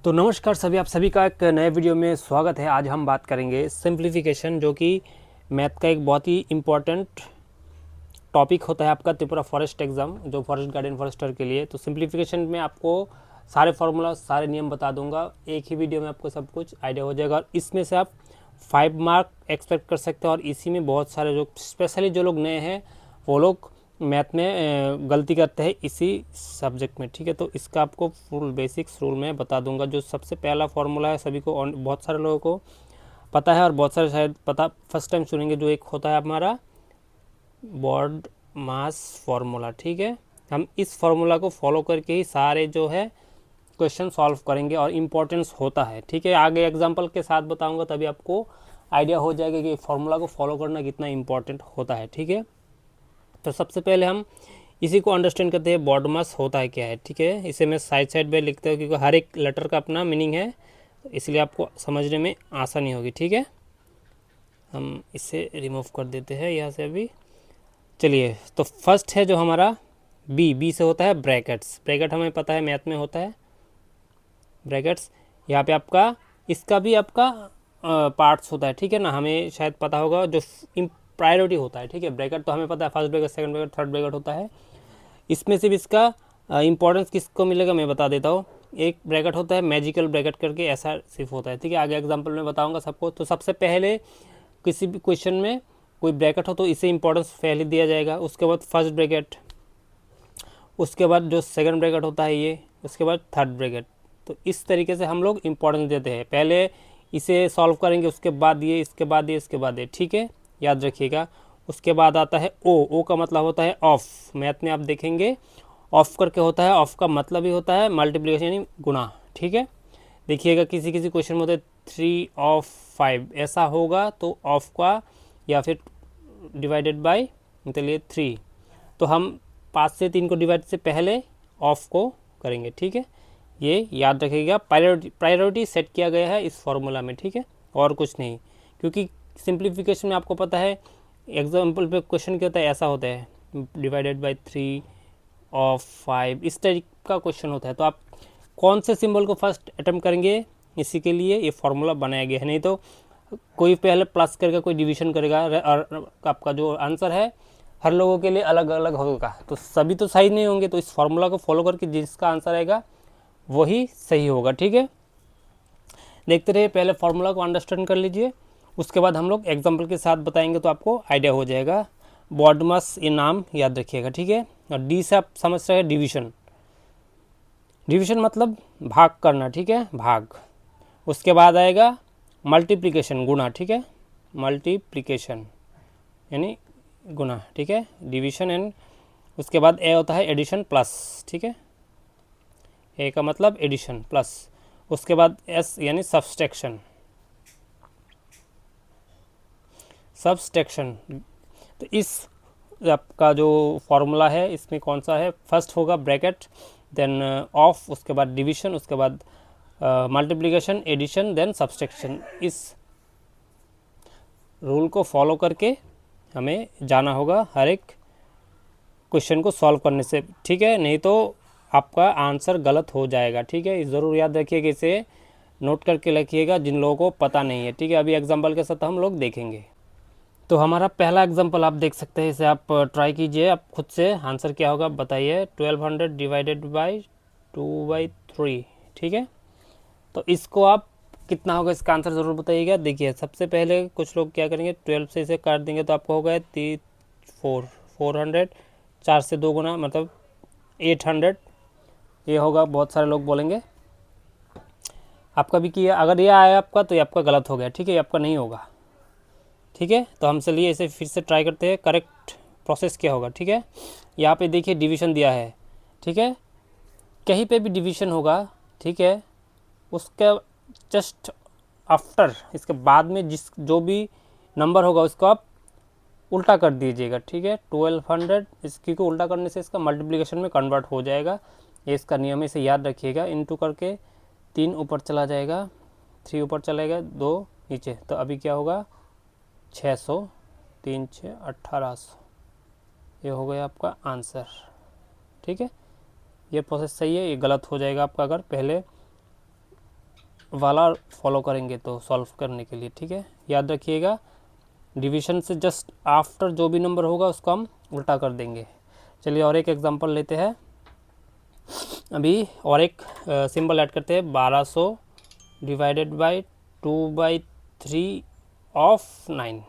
तो नमस्कार सभी, आप सभी का एक नए वीडियो में स्वागत है। आज हम बात करेंगे सिंप्लीफिकेशन, जो कि मैथ का एक बहुत ही इम्पॉर्टेंट टॉपिक होता है आपका त्रिपुरा फॉरेस्ट एग्ज़ाम, जो फॉरेस्ट गार्डन फॉरेस्टर के लिए। तो सिंप्लीफिकेशन में आपको सारे फार्मूला, सारे नियम बता दूंगा, एक ही वीडियो में आपको सब कुछ आइडिया हो जाएगा। और इसमें से आप 5 मार्क एक्सपेक्ट कर सकते हो। और इसी में बहुत सारे जो स्पेशली जो लोग नए हैं वो लोग मैथ में गलती करते हैं इसी सब्जेक्ट में, ठीक है। तो इसका आपको फुल बेसिक्स रूल में बता दूंगा। जो सबसे पहला फार्मूला है, सभी को, बहुत सारे लोगों को पता है और बहुत सारे शायद पता फर्स्ट टाइम सुनेंगे, जो एक होता है हमारा बॉड मास फार्मूला, ठीक है। हम इस फार्मूला को फॉलो करके ही सारे जो है क्वेश्चन सॉल्व करेंगे और इम्पोर्टेंस होता है, ठीक है। आगे एग्जांपल के साथ बताऊंगा, तभी आपको आइडिया हो जाएगा कि फार्मूला को फॉलो करना कितना इम्पोर्टेंट होता है, ठीक है। तो सबसे पहले हम इसी को अंडरस्टैंड करते हैं, बॉड मास होता है क्या है, ठीक है। इसे मैं साइड साइड में लिखता हूँ क्योंकि हर एक लेटर का अपना मीनिंग है, इसलिए आपको समझने में आसानी होगी, ठीक है। हम इसे रिमूव कर देते हैं यहाँ से अभी। चलिए, तो फर्स्ट है जो हमारा बी से होता है ब्रैकेट्स। ब्रैकेट हमें पता है मैथ में होता है ब्रैकेट्स। यहाँ पे आपका इसका भी आपका पार्ट्स होता है, ठीक है ना। हमें शायद पता होगा जो प्रायोरिटी होता है, ठीक है। ब्रैकेट तो हमें पता है, first bracket, second bracket, third bracket होता है। इसमें से भी इसका इंपॉर्टेंस किसको मिलेगा मैं बता देता हूँ। एक ब्रैकेट होता है मैजिकल ब्रैकेट करके, ऐसा सिर्फ होता है, ठीक है। आगे एग्जांपल में बताऊंगा सबको। तो सबसे पहले किसी भी क्वेश्चन में कोई ब्रैकेट हो तो इसे इंपॉर्टेंस पहले दिया जाएगा, उसके बाद फर्स्ट ब्रैकेट, उसके बाद जो सेकंड ब्रैकेट होता है ये, उसके बाद थर्ड ब्रैकेट। तो इस तरीके से हम लोग इंपॉर्टेंस देते हैं। पहले इसे सॉल्व करेंगे, उसके बाद ये, इसके बाद ये, इसके बाद ये, ठीक है, याद रखिएगा। उसके बाद आता है ओ का मतलब होता है ऑफ। मैथ में आप देखेंगे ऑफ करके होता है, ऑफ का मतलब ही होता है मल्टीप्लिकेशन यानी गुना, ठीक है। देखिएगा किसी किसी क्वेश्चन में होता है 3 ऑफ 5, ऐसा होगा तो ऑफ का, या फिर डिवाइडेड बाय, मतलब 3। तो हम 5 से 3 को डिवाइड से पहले ऑफ को करेंगे, ठीक है। ये याद रखिएगा, प्रायोरिटी सेट किया गया है इस फॉर्मूला में, ठीक है, और कुछ नहीं। क्योंकि सिंप्लीफिकेशन में आपको पता है एग्जाम्पल पे क्वेश्चन क्या होता है, ऐसा होता है डिवाइडेड बाय 3 ऑफ 5, इस टाइप का क्वेश्चन होता है। तो आप कौन से सिंबल को फर्स्ट अटेम्प्ट करेंगे, इसी के लिए ये फार्मूला बनाया गया है। नहीं तो कोई पहले प्लस करेगा, कोई डिवीजन करेगा, और आपका जो आंसर है हर लोगों के लिए अलग अलग होगा, तो सभी तो सही नहीं होंगे। तो इस फार्मूला को फॉलो करके जिसका आंसर आएगा वही सही होगा, ठीक है। देखते रहिए, पहले फार्मूला को अंडरस्टैंड कर लीजिए, उसके बाद हम लोग एग्जाम्पल के साथ बताएंगे तो आपको आइडिया हो जाएगा। बॉड मास ये नाम याद रखिएगा, ठीक है। और डी से आप समझ रहे हैं डिवीजन। डिवीजन मतलब भाग करना, ठीक है, भाग। उसके बाद आएगा मल्टीप्लिकेशन, गुना, ठीक है, मल्टीप्लिकेशन यानी गुना, ठीक है, डिवीजन। एंड उसके बाद ए होता है एडिशन प्लस, ठीक है, ए का मतलब एडिशन प्लस। उसके बाद एस यानी सब्सट्रैक्शन, सब्सट्रैक्शन। तो इस आपका जो फॉर्मूला है इसमें कौन सा है, फर्स्ट होगा ब्रैकेट, देन ऑफ, उसके बाद डिवीजन, उसके बाद मल्टीप्लिकेशन, एडिशन, देन सब्सट्रैक्शन। इस रूल को फॉलो करके हमें जाना होगा हर एक क्वेश्चन को सॉल्व करने से, ठीक है। नहीं तो आपका आंसर गलत हो जाएगा, ठीक है। ज़रूर याद रखिएगा, इसे नोट करके रखिएगा जिन लोगों को पता नहीं है, ठीक है। अभी एग्जांपल के साथ हम लोग देखेंगे। तो हमारा पहला एग्जांपल आप देख सकते हैं, इसे आप ट्राई कीजिए, आप खुद से आंसर क्या होगा बताइए। 1200 डिवाइडेड बाई 2/3, ठीक है। तो इसको आप कितना होगा, इसका आंसर ज़रूर बताइएगा। देखिए, सबसे पहले कुछ लोग क्या करेंगे, 12 से इसे काट देंगे तो आपको होगा 400, 4 से 2 गुना मतलब 800, ये होगा। बहुत सारे लोग बोलेंगे आपका भी किया, अगर ये आया आपका तो ये आपका गलत हो गया, ठीक है, ये आपका नहीं होगा, ठीक है। तो हम चलिए इसे फिर से ट्राई करते हैं, करेक्ट प्रोसेस क्या होगा, ठीक है। यहाँ पे देखिए डिवीजन दिया है, ठीक है, कहीं पे भी डिवीजन होगा, ठीक है, उसके जस्ट आफ्टर, इसके बाद में जिस जो भी नंबर होगा उसको आप उल्टा कर दीजिएगा, ठीक है। 1200 इसकी को उल्टा करने से इसका मल्टीप्लिकेशन में कन्वर्ट हो जाएगा, ये इसका नियम है, इसे याद रखिएगा। इनटू करके 3 ऊपर चला जाएगा, 3 ऊपर चलेगा, 2 नीचे, तो अभी क्या होगा 600, 3 6 1800, ये हो गया आपका आंसर, ठीक है। ये प्रोसेस सही है, ये गलत हो जाएगा आपका अगर पहले वाला फॉलो करेंगे तो सॉल्व करने के लिए, ठीक है। याद रखिएगा, डिवीजन से जस्ट आफ्टर जो भी नंबर होगा उसको हम उल्टा कर देंगे। चलिए और एक एग्जांपल लेते हैं अभी, और एक सिंबल ऐड करते हैं। 1200 डिवाइडेड बाई 2/3 ऑफ 9।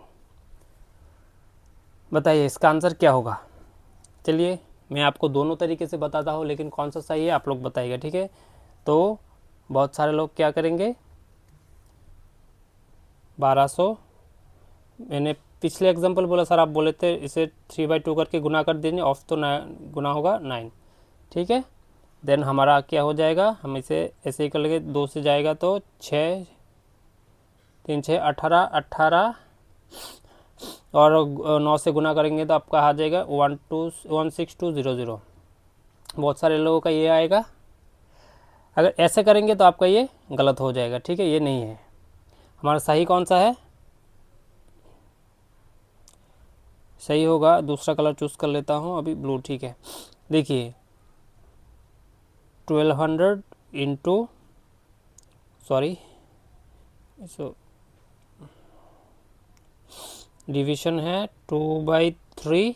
बताइए इसका आंसर क्या होगा। चलिए मैं आपको दोनों तरीके से बताता हूँ, लेकिन कौन सा सही है आप लोग बताइएगा, ठीक है। तो बहुत सारे लोग क्या करेंगे, 1200, मैंने पिछले एग्जांपल बोला सर, आप बोले थे इसे 3/2 करके गुना कर देंगे, ऑफ तो गुना होगा 9, ठीक है। देन हमारा क्या हो जाएगा, हम इसे ऐसे ही कर लेंगे, 2 से जाएगा तो 6, 3 6 18, 18 और 9 से गुना करेंगे तो आपका आ जाएगा 16200। बहुत सारे लोगों का ये आएगा। अगर ऐसे करेंगे तो आपका ये गलत हो जाएगा, ठीक है, ये नहीं है। हमारा सही कौन सा है, सही होगा, दूसरा कलर चूज़ कर लेता हूँ अभी, ब्लू, ठीक है। देखिए 1200 इंटू, सॉरी, सो डिवीजन है 2/3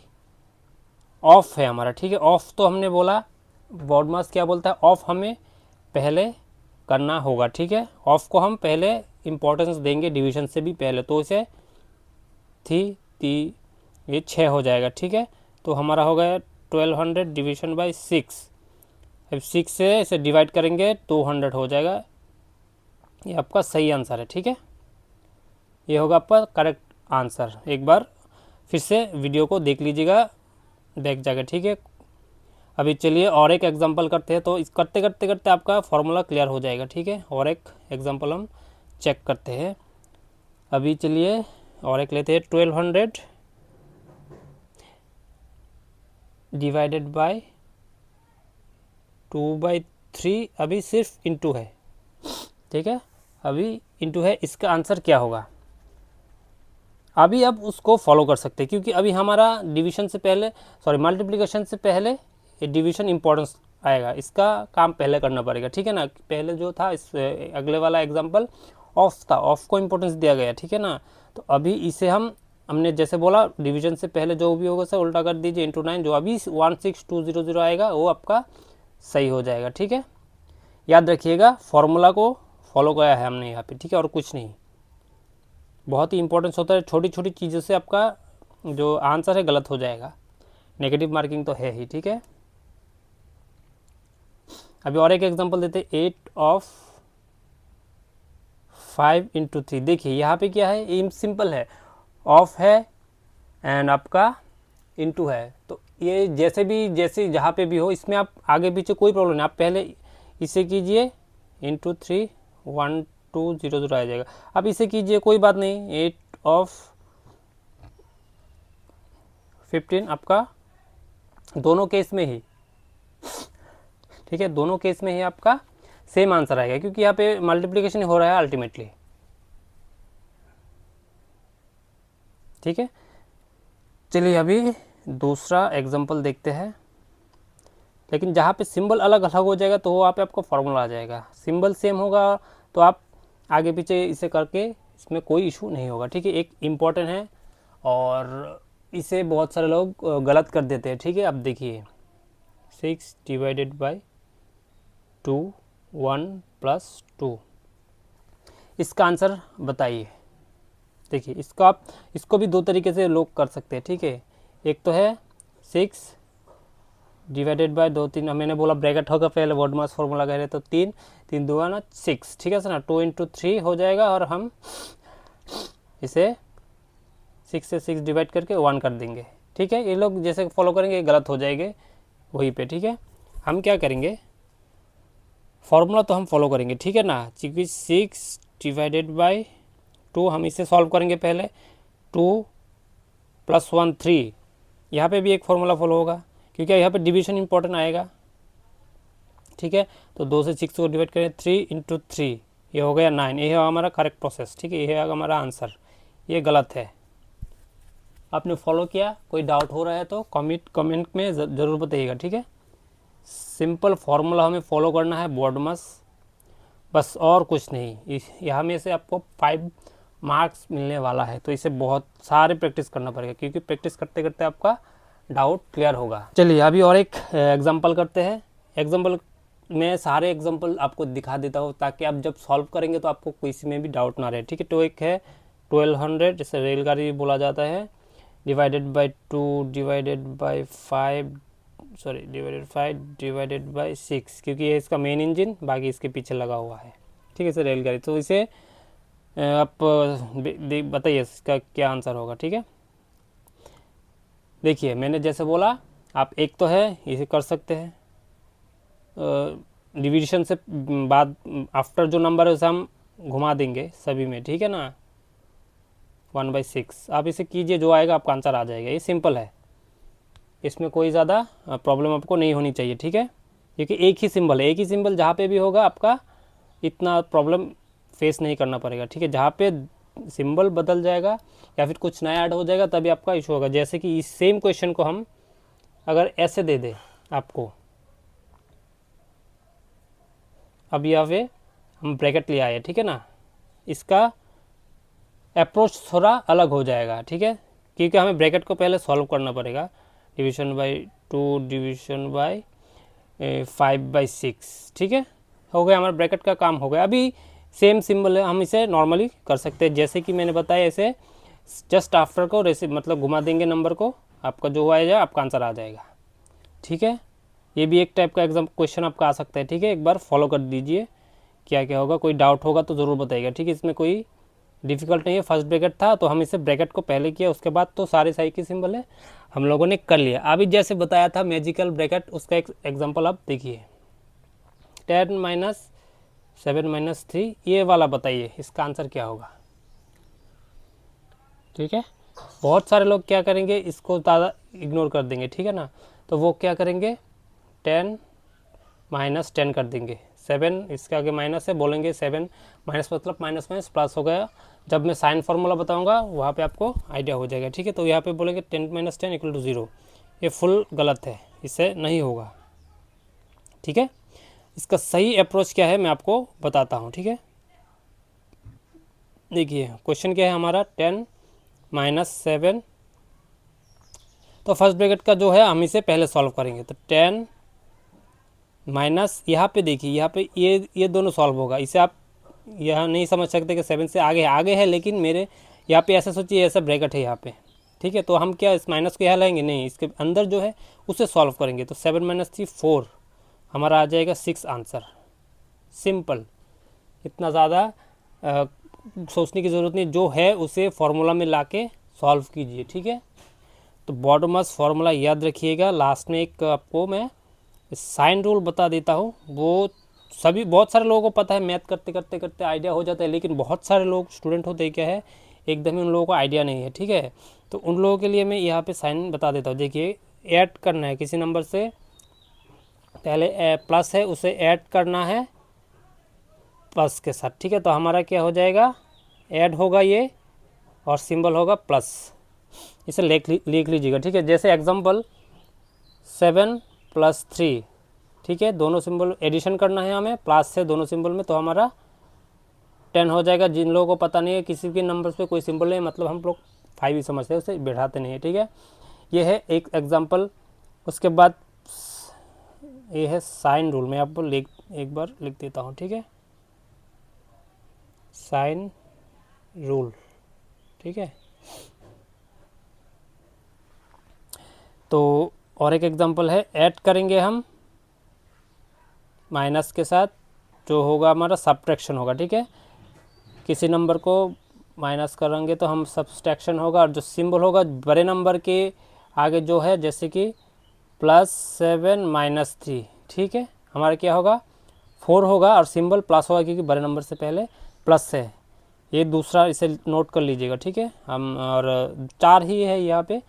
ऑफ है हमारा, ठीक है। ऑफ तो हमने बोला, बॉडमास क्या बोलता है, ऑफ हमें पहले करना होगा, ठीक है। ऑफ को हम पहले इम्पोर्टेंस देंगे डिवीजन से भी पहले, तो इसे ये 6 हो जाएगा, ठीक है। तो हमारा हो गया 1200 डिवीजन बाई 6। अब 6 से इसे डिवाइड करेंगे 200 हो जाएगा। ये आपका सही आंसर है, ठीक है। ये होगा आपका करेक्ट आंसर। एक बार फिर से वीडियो को देख लीजिएगा बैक जाकर, ठीक है। अभी चलिए और एक एग्जांपल करते हैं, तो इस करते करते करते आपका फॉर्मूला क्लियर हो जाएगा, ठीक है। और एक एग्जांपल हम चेक करते हैं अभी। चलिए और एक लेते हैं, 1200 डिवाइडेड बाय 2/3, अभी सिर्फ इंटू है, ठीक है, अभी इंटू है। इसका आंसर क्या होगा, अभी अब उसको फॉलो कर सकते हैं, क्योंकि अभी हमारा डिवीजन से पहले, सॉरी मल्टीप्लिकेशन से पहले ये डिवीजन इंपॉर्टेंस आएगा, इसका काम पहले करना पड़ेगा, ठीक है ना। पहले जो था इस अगले वाला एग्जांपल ऑफ था, ऑफ को इंपॉर्टेंस दिया गया, ठीक है ना। तो अभी इसे हमने जैसे बोला डिवीजन से पहले जो भी होगा सर उल्टा कर दीजिए, इंटू 9, जो अभी 16200 आएगा वो आपका सही हो जाएगा, ठीक है। याद रखिएगा फॉर्मूला को फॉलो किया है हमने यहाँ पे, ठीक है, और कुछ नहीं। बहुत ही इंपॉर्टेंस होता है, छोटी छोटी चीज़ों से आपका जो आंसर है गलत हो जाएगा, नेगेटिव मार्किंग तो है ही, ठीक है। अभी और एक एग्जांपल देते, 8 ऑफ 5 इंटू 3। देखिए यहाँ पे क्या है, ये सिंपल है, ऑफ है एंड आपका इंटू है, तो ये जैसे जहाँ पे भी हो, इसमें आप आगे पीछे कोई प्रॉब्लम नहीं, आप पहले इसे कीजिए इंटू 3, 1200 आ जाएगा। अब इसे कीजिए, कोई बात नहीं, 8 ऑफ 15, आपका दोनों केस में ही, ठीक है, दोनों केस में ही आपका सेम आंसर आएगा, क्योंकि यहाँ पे मल्टीप्लिकेशन हो रहा है अल्टीमेटली, ठीक है। चलिए अभी दूसरा एग्जांपल देखते हैं, लेकिन जहाँ पे सिंबल अलग अलग हो जाएगा तो वहाँ पे आपको फॉर्मूला आ जाएगा। सिंबल सेम होगा तो आप आगे पीछे इसे करके इसमें कोई इशू नहीं होगा, ठीक है। एक इम्पॉर्टेंट है और इसे बहुत सारे लोग गलत कर देते हैं, ठीक है। अब देखिए 6 डिवाइडेड बाई 2, 1 + 2, इसका आंसर बताइए। देखिए इसको भी दो तरीके से लोग कर सकते हैं, ठीक है। एक तो है 6 डिवाइडेड बाय 2, 3, मैंने बोला ब्रैकेट होगा पहले, वर्ड मास फॉर्मूला कह रहे तो 3 3 2 6, ठीक है सर ना। 2 इंटू 3 हो जाएगा और हम इसे 6 से 6 डिवाइड करके 1 कर देंगे, ठीक है। ये लोग जैसे फॉलो करेंगे गलत हो जाएंगे वहीं पे, ठीक है। हम क्या करेंगे, फॉर्मूला तो हम फॉलो करेंगे, ठीक है ना। क्योंकि 6 डिवाइडेड बाई 2 हम इसे सॉल्व करेंगे पहले, 2 + 1 3, यहाँ पे भी एक फॉर्मूला फॉलो होगा, क्योंकि यहाँ पे डिवीजन इंपॉर्टेंट आएगा, ठीक है। तो 2 से 6 को डिवाइड करें, 3 इंटू 3, ये हो गया 9, ये है हमारा करेक्ट प्रोसेस, ठीक है। ये है हमारा आंसर, ये गलत है। आपने फॉलो किया, कोई डाउट हो रहा है तो कमेंट में ज़रूर बताइएगा, ठीक है। सिंपल फार्मूला हमें फॉलो करना है, बॉडमास बस, और कुछ नहीं। यहाँ में से आपको 5 मार्क्स मिलने वाला है, तो इसे बहुत सारे प्रैक्टिस करना पड़ेगा, क्योंकि प्रैक्टिस करते करते आपका डाउट क्लियर होगा। चलिए अभी और एक एग्जांपल करते हैं। एग्जांपल में सारे एग्जांपल आपको दिखा देता हूँ, ताकि आप जब सॉल्व करेंगे तो आपको किसी में भी डाउट ना रहे, ठीक है। तो एक है 1200, जिसे रेलगाड़ी बोला जाता है, divided by 2 divided by 5 divided by 6, क्योंकि ये इसका मेन इंजन बाकी इसके पीछे लगा हुआ है, ठीक है। इसे रेलगाड़ी, तो इसे आप बताइए इसका क्या आंसर होगा, ठीक है। देखिए मैंने जैसे बोला, आप एक तो है इसे कर सकते हैं डिवीजन से बाद, आफ्टर जो नंबर है उसे हम घुमा देंगे सभी में, ठीक है ना। 1/6 आप इसे कीजिए, जो आएगा आपका आंसर आ जाएगा। ये सिंपल है, इसमें कोई ज़्यादा प्रॉब्लम आपको नहीं होनी चाहिए, ठीक है। क्योंकि एक ही सिंबल है, एक ही सिंबल जहाँ पे भी होगा आपका इतना प्रॉब्लम फेस नहीं करना पड़ेगा, ठीक है। जहाँ पे सिंबल बदल जाएगा या फिर कुछ नया ऐड हो जाएगा तभी आपका इशू होगा। जैसे कि इस सेम क्वेश्चन को हम अगर ऐसे दे दें आपको, अब यहाँ पे हम ब्रैकेट ले आए, ठीक है ना, इसका अप्रोच थोड़ा अलग हो जाएगा, ठीक है। क्योंकि हमें ब्रैकेट को पहले सॉल्व करना पड़ेगा। डिवीजन बाई 2 डिवीजन बाई 5/6, ठीक है। हो गया, हमारा ब्रैकेट का काम हो गया। अभी सेम सिंबल है, हम इसे नॉर्मली कर सकते हैं, जैसे कि मैंने बताया, इसे जस्ट आफ्टर को रेसिप मतलब घुमा देंगे नंबर को, आपका जो आएगा आपका आंसर आ जाएगा, ठीक है। ये भी एक टाइप का एग्जाम क्वेश्चन आपका आ सकता है, ठीक है। एक बार फॉलो कर दीजिए, क्या क्या होगा। कोई डाउट होगा तो ज़रूर बताइएगा, ठीक है। इसमें कोई डिफ़िकल्ट नहीं है। फर्स्ट ब्रैकेट था तो हम इसे ब्रैकेट को पहले किया, उसके बाद तो सारे सही के सिंबल है हम लोगों ने कर लिया। अभी जैसे बताया था मैजिकल ब्रैकेट, उसका एक एग्जांपल आप देखिए। 10 - 7 - 3, ये वाला बताइए इसका आंसर क्या होगा, ठीक है। बहुत सारे लोग क्या करेंगे, इसको ज़्यादा इग्नोर कर देंगे, ठीक है ना। तो वो क्या करेंगे, 10 - 10 कर देंगे। 7 इसके आगे माइनस है, बोलेंगे 7 माइनस मतलब माइनस माइनस प्लस हो गया। जब मैं साइन फार्मूला बताऊंगा वहाँ पे आपको आइडिया हो जाएगा, ठीक है। तो यहाँ पे बोलेंगे 10 - 10 = 0, ये फुल गलत है, इससे नहीं होगा, ठीक है। इसका सही अप्रोच क्या है मैं आपको बताता हूँ, ठीक है। देखिए क्वेश्चन क्या है हमारा, 10 - 7। तो फर्स्ट ब्रैकेट का जो है हम इसे पहले सॉल्व करेंगे। तो 10 माइनस, यहाँ पे देखिए, यहाँ पे ये दोनों सॉल्व होगा। इसे आप यहाँ नहीं समझ सकते कि 7 से आगे है, लेकिन मेरे यहाँ पे ऐसा सोचिए, ऐसा ब्रैकेट है यहाँ पे, ठीक है। तो हम क्या इस माइनस को यहाँ लाएंगे, नहीं, इसके अंदर जो है उसे सॉल्व करेंगे। तो 7 - 3 4, हमारा आ जाएगा 6 आंसर। सिंपल, इतना ज़्यादा सोचने की ज़रूरत नहीं, जो है उसे फार्मूला में ला के सॉल्व कीजिए, ठीक है। तो बॉडमस फार्मूला याद रखिएगा। लास्ट में एक आपको मैं साइन रूल बता देता हूँ, वो सभी बहुत सारे लोगों को पता है, मैथ करते करते करते आइडिया हो जाता है, लेकिन बहुत सारे लोग स्टूडेंट होते हैं क्या है, एकदम ही उन लोगों को आइडिया नहीं है, ठीक है। तो उन लोगों के लिए मैं यहाँ पे साइन बता देता हूँ। देखिए ऐड करना है किसी नंबर से, पहले प्लस है उसे ऐड करना है प्लस के साथ, ठीक है। तो हमारा क्या हो जाएगा, ऐड होगा ये और सिंबल होगा प्लस, इसे लिख लीजिएगा, ठीक है। जैसे एग्जांपल 7 + 3, ठीक है, दोनों सिंबल एडिशन करना है हमें प्लस से दोनों सिंबल में, तो हमारा 10 हो जाएगा। जिन लोगों को पता नहीं है किसी के नंबर्स पे कोई सिंबल नहीं, मतलब हम लोग 5 ही समझते हैं, उसे बैठाते नहीं है, ठीक है। ये है एक एग्जांपल। उसके बाद ये है साइन रूल, मैं आपको एक बार लिख देता हूँ, ठीक है। साइन रूल, ठीक है। तो और एक एग्जांपल है, ऐड करेंगे हम माइनस के साथ, जो होगा हमारा सब्ट्रैक्शन होगा, ठीक है। किसी नंबर को माइनस करेंगे तो हम सब्ट्रैक्शन होगा, और जो सिंबल होगा बड़े नंबर के आगे जो है, जैसे कि +7 - 3, ठीक है, हमारा क्या होगा 4 होगा और सिंबल प्लस होगा, क्योंकि बड़े नंबर से पहले प्लस है। ये दूसरा, इसे नोट कर लीजिएगा, ठीक है। हम और 4 ही है यहाँ पे,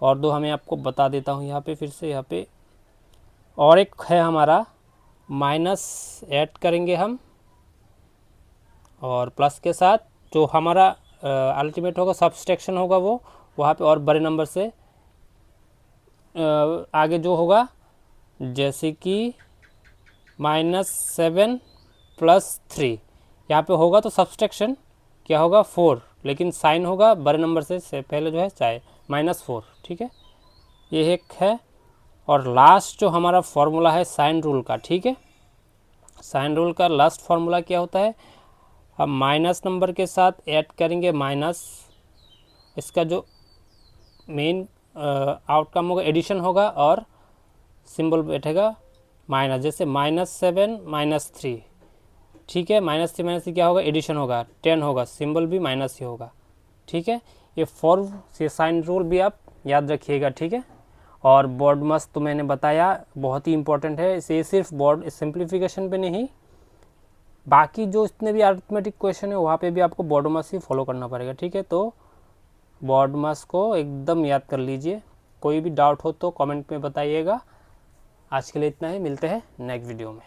और 2 हमें आपको बता देता हूँ यहाँ पे फिर से। यहाँ पे और एक है हमारा माइनस, ऐड करेंगे हम और प्लस के साथ, जो हमारा अल्टीमेट होगा सब्ट्रैक्शन होगा, वो वहाँ पे और बड़े नंबर से आगे जो होगा, जैसे कि -7 प्लस 3, यहाँ पे होगा तो सब्सट्रैक्शन क्या होगा 4, लेकिन साइन होगा बड़े नंबर से पहले जो है चाहे -4, ठीक है, ये एक है। और लास्ट जो हमारा फॉर्मूला है साइन रूल का, ठीक है, साइन रूल का लास्ट फॉर्मूला क्या होता है, हम माइनस नंबर के साथ ऐड करेंगे माइनस, इसका जो मेन आउटकम होगा एडिशन होगा और सिंबल बैठेगा माइनस, जैसे -7 -3, ठीक है, -3 क्या होगा, एडिशन होगा, 10 होगा, सिंबल भी माइनस ही होगा, ठीक है। ये साइन रूल भी आप याद रखिएगा, ठीक है। और BODMAS तो मैंने बताया बहुत ही इंपॉर्टेंट है, इसे सिर्फ बोर्ड सिंप्लीफिकेशन पे नहीं, बाकी जो इतने भी अरिथमेटिक क्वेश्चन है वहाँ पे भी आपको BODMAS ही फॉलो करना पड़ेगा, ठीक है। तो BODMAS को एकदम याद कर लीजिए, कोई भी डाउट हो तो कमेंट में बताइएगा। आज के लिए इतना ही, मिलते हैं नेक्स्ट वीडियो में।